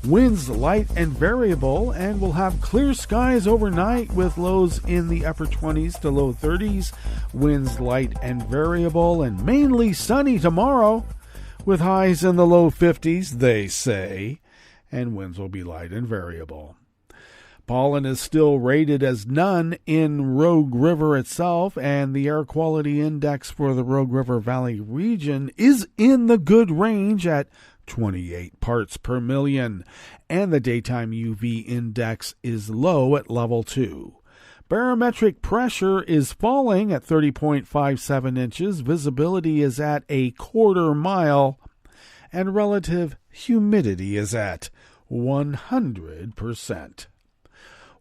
Winds light and variable, and we'll have clear skies overnight with lows in the upper 20s to low 30s. Winds light and variable, and mainly sunny tomorrow, with highs in the low 50s, they say, and winds will be light and variable. Pollen is still rated as none in Rogue River itself, and the air quality index for the Rogue River Valley region is in the good range at 28 parts per million, and the daytime UV index is low at level 2. Barometric pressure is falling at 30.57 inches, visibility is at a quarter mile, and relative humidity is at 100%.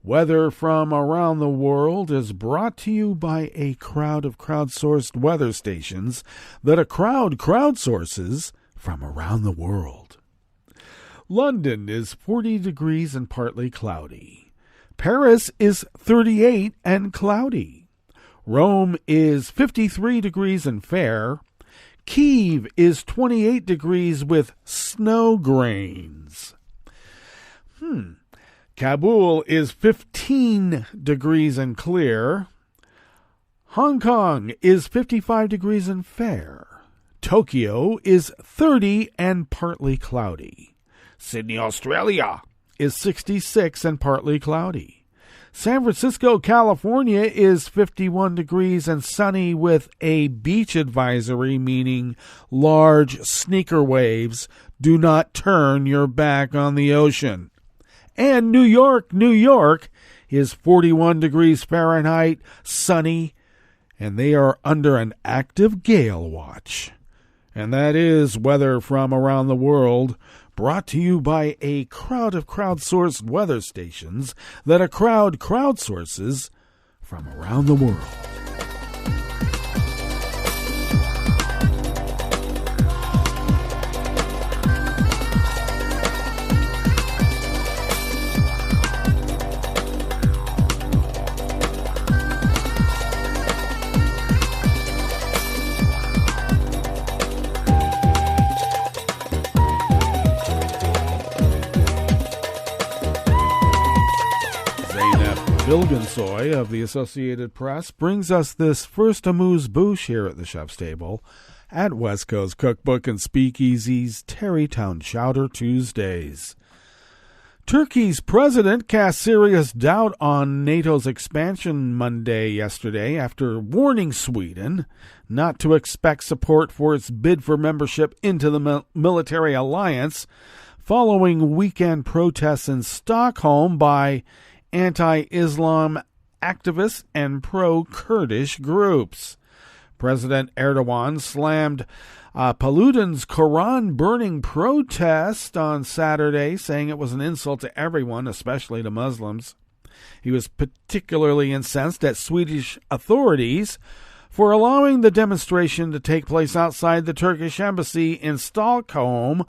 Weather from around the world is brought to you by a crowd of crowdsourced weather stations that a crowd crowdsources from around the world. London is 40 degrees and partly cloudy. Paris is 38 and cloudy. Rome is 53 degrees and fair. Kyiv is 28 degrees with snow grains. Kabul is 15 degrees and clear. Hong Kong is 55 degrees and fair. Tokyo is 30 and partly cloudy. Sydney, Australia is 66 and partly cloudy. San Francisco, California is 51 degrees and sunny with a beach advisory, meaning large sneaker waves. Do not turn your back on the ocean. And New York, is 41 degrees Fahrenheit, sunny, and they are under an active gale watch. And that is weather from around the world, brought to you by a crowd of crowdsourced weather stations that a crowd crowdsources from around the world. Bilgensoy of the Associated Press brings us this first amuse-bouche here at the Chef's Table at West Coast Cookbook and Speakeasy's Tarrytown Chowder Tuesdays. Turkey's president cast serious doubt on NATO's expansion yesterday after warning Sweden not to expect support for its bid for membership into the military alliance following weekend protests in Stockholm by anti-Islam activists and pro-Kurdish groups. President Erdogan slammed Paludan's Quran-burning protest on Saturday, saying it was an insult to everyone, especially to Muslims. He was particularly incensed at Swedish authorities for allowing the demonstration to take place outside the Turkish embassy in Stockholm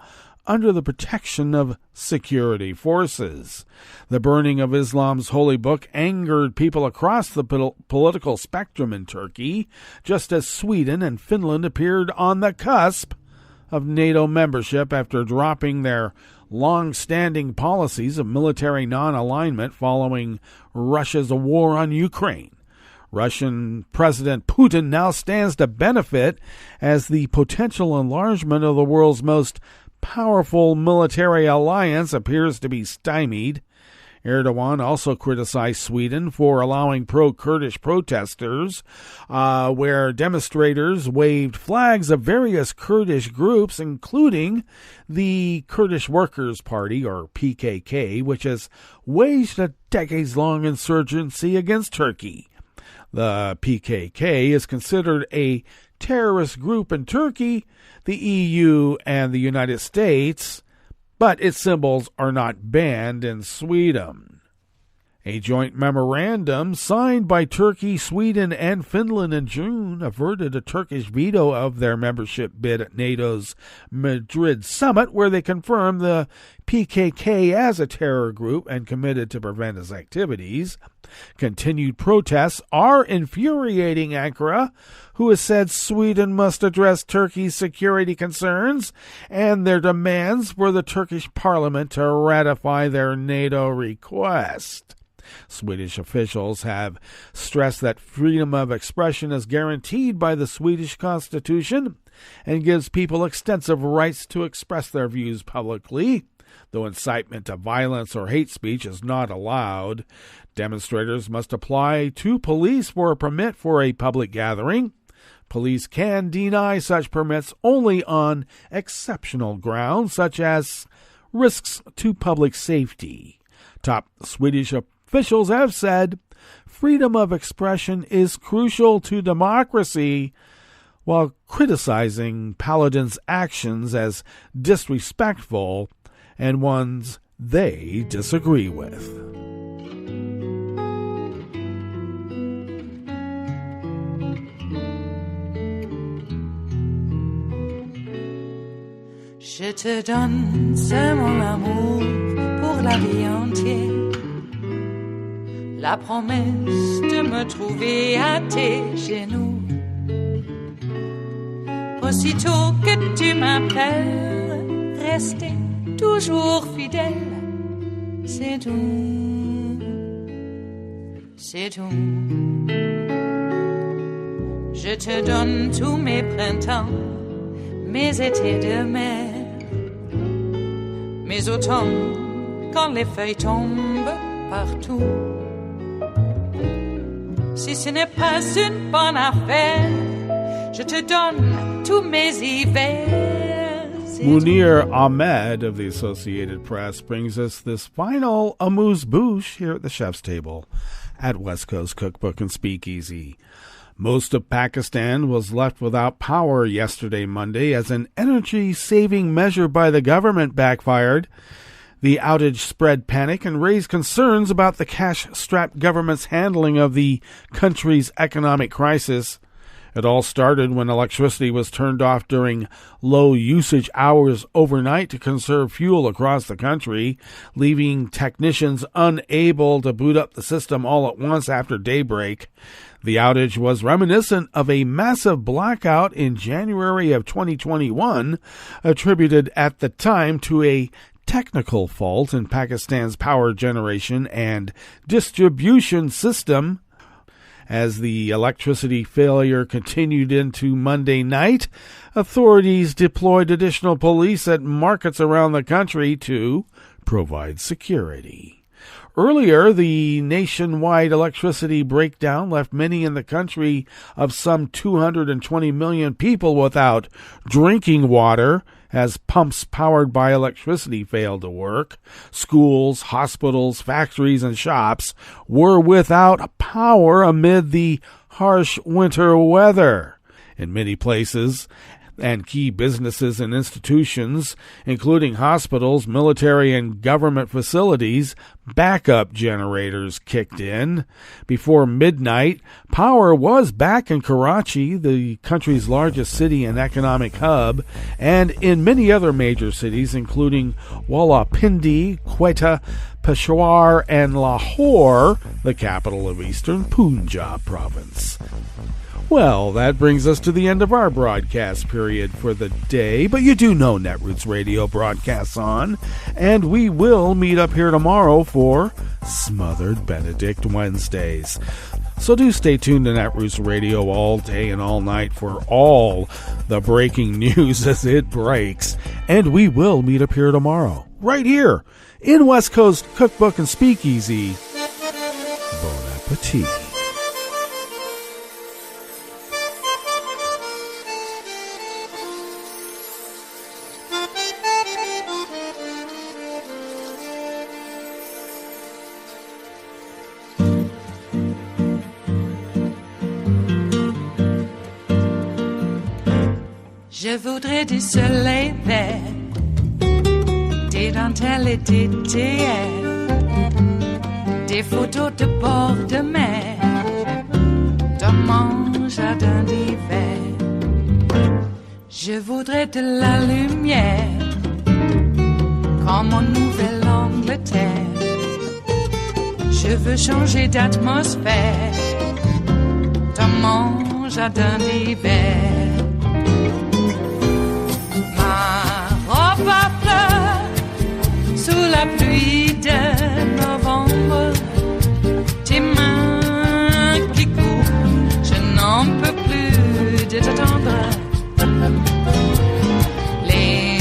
under the protection of security forces. The burning of Islam's holy book angered people across the political spectrum in Turkey, just as Sweden and Finland appeared on the cusp of NATO membership after dropping their long-standing policies of military non-alignment following Russia's war on Ukraine. Russian President Putin now stands to benefit as the potential enlargement of the world's most powerful military alliance appears to be stymied. Erdogan also criticized Sweden for allowing pro-Kurdish protesters, where demonstrators waved flags of various Kurdish groups, including the Kurdish Workers' Party, or PKK, which has waged a decades-long insurgency against Turkey. The PKK is considered a terrorist group in Turkey, the EU, and the United States, but its symbols are not banned in Sweden. A joint memorandum signed by Turkey, Sweden, and Finland in June averted a Turkish veto of their membership bid at NATO's Madrid summit, where they confirmed the PKK as a terror group and committed to prevent its activities. Continued protests are infuriating Ankara, who has said Sweden must address Turkey's security concerns and their demands for the Turkish parliament to ratify their NATO request. Swedish officials have stressed that freedom of expression is guaranteed by the Swedish Constitution and gives people extensive rights to express their views publicly, though incitement to violence or hate speech is not allowed. Demonstrators must apply to police for a permit for a public gathering. Police can deny such permits only on exceptional grounds, such as risks to public safety. Top Swedish officials have said freedom of expression is crucial to democracy, while criticizing Paludan's actions as disrespectful and ones they disagree with. Je te donne ce mon amour pour la vie entière, la promesse de me trouver à tes genoux. Aussitôt que tu m'appelles, rester toujours fidèle, c'est tout, c'est tout. Je te donne tous mes printemps, mes étés de mer, mes automnes quand les feuilles tombent partout. Si ce n'est pas une bonne affaire, je te donne tous mes hivers. Munir Ahmed of the Associated Press brings us this final amuse-bouche here at the Chef's Table at West Coast Cookbook and Speakeasy. Most of Pakistan was left without power yesterday, Monday, as an energy-saving measure by the government backfired. The outage spread panic and raised concerns about the cash-strapped government's handling of the country's economic crisis. It all started when electricity was turned off during low-usage hours overnight to conserve fuel across the country, leaving technicians unable to boot up the system all at once after daybreak. The outage was reminiscent of a massive blackout in January of 2021, attributed at the time to a technical fault in Pakistan's power generation and distribution system. As the electricity failure continued into Monday night, authorities deployed additional police at markets around the country to provides security. Earlier, the nationwide electricity breakdown left many in the country of some 220 million people without drinking water, as pumps powered by electricity failed to work. Schools, hospitals, factories, and shops were without power amid the harsh winter weather. In many places, and key businesses and institutions, including hospitals, military and government facilities, backup generators kicked in. Before midnight, power was back in Karachi, the country's largest city and economic hub, and in many other major cities, including Rawalpindi, Quetta, Peshawar, and Lahore, the capital of eastern Punjab province. Well, that brings us to the end of our broadcast period for the day, but you do know Netroots Radio broadcasts on, and we will meet up here tomorrow for Smothered Benedict Wednesdays. So do stay tuned to Netroots Radio all day and all night for all the breaking news as it breaks, and we will meet up here tomorrow, right here, in West Coast Cookbook and Speakeasy. Bon appetit. Je voudrais du soleil vert, des dentelles et des théières, des photos de bord de mer, dans mon jardin d'hiver. Je voudrais de la lumière, comme en Nouvelle-Angleterre. Je veux changer d'atmosphère, dans mon jardin d'hiver. À fleurs, sous la pluie de novembre, tes mains qui courent, je n'en peux plus de t'attendre. Les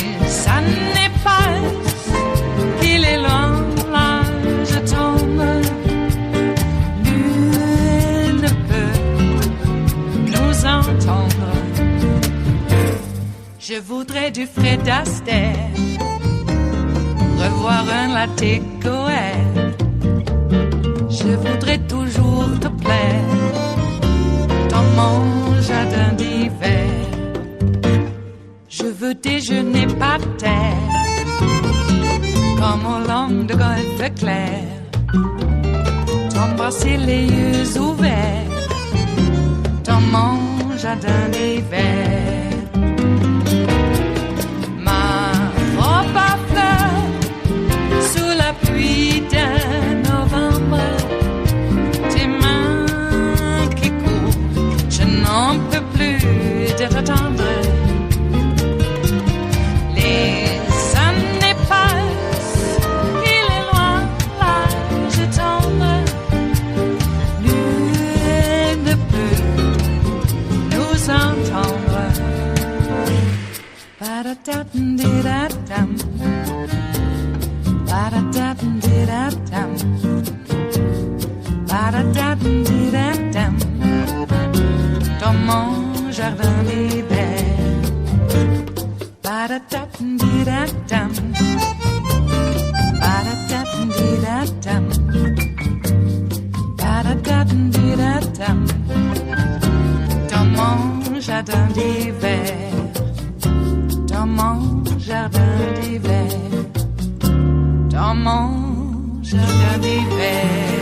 années passent, qu'il est loin, là je tombe. Nul ne peut nous entendre. Je voudrais du Fred Astaire, revoir un latte Goël. Je voudrais toujours te plaire dans mon jardin d'hiver. Je veux déjeuner par terre, comme au long de golfe clair, t'embrasser les yeux ouverts dans mon jardin d'hiver. Pluie de novembre, tes mains qui courent, je n'en peux plus de t'attendre. Les années passent, il est loin, là je tombe. Nul ne peut nous entendre. Ba-da-da-dum-di-da-dum. Ba-da-da-dum-di-da-dum. Ba-da-da-dum-di-da-dum. Dans mon jardin d'hiver. Ba-da-da-dum-di-da-dum. Ba-da-da-dum-di-da-dum. Ba-da-da-dum-di-da-dum. Dans mon jardin d'hiver. Dans mon jardin d'hiver. Dans mon jardin d'hiver.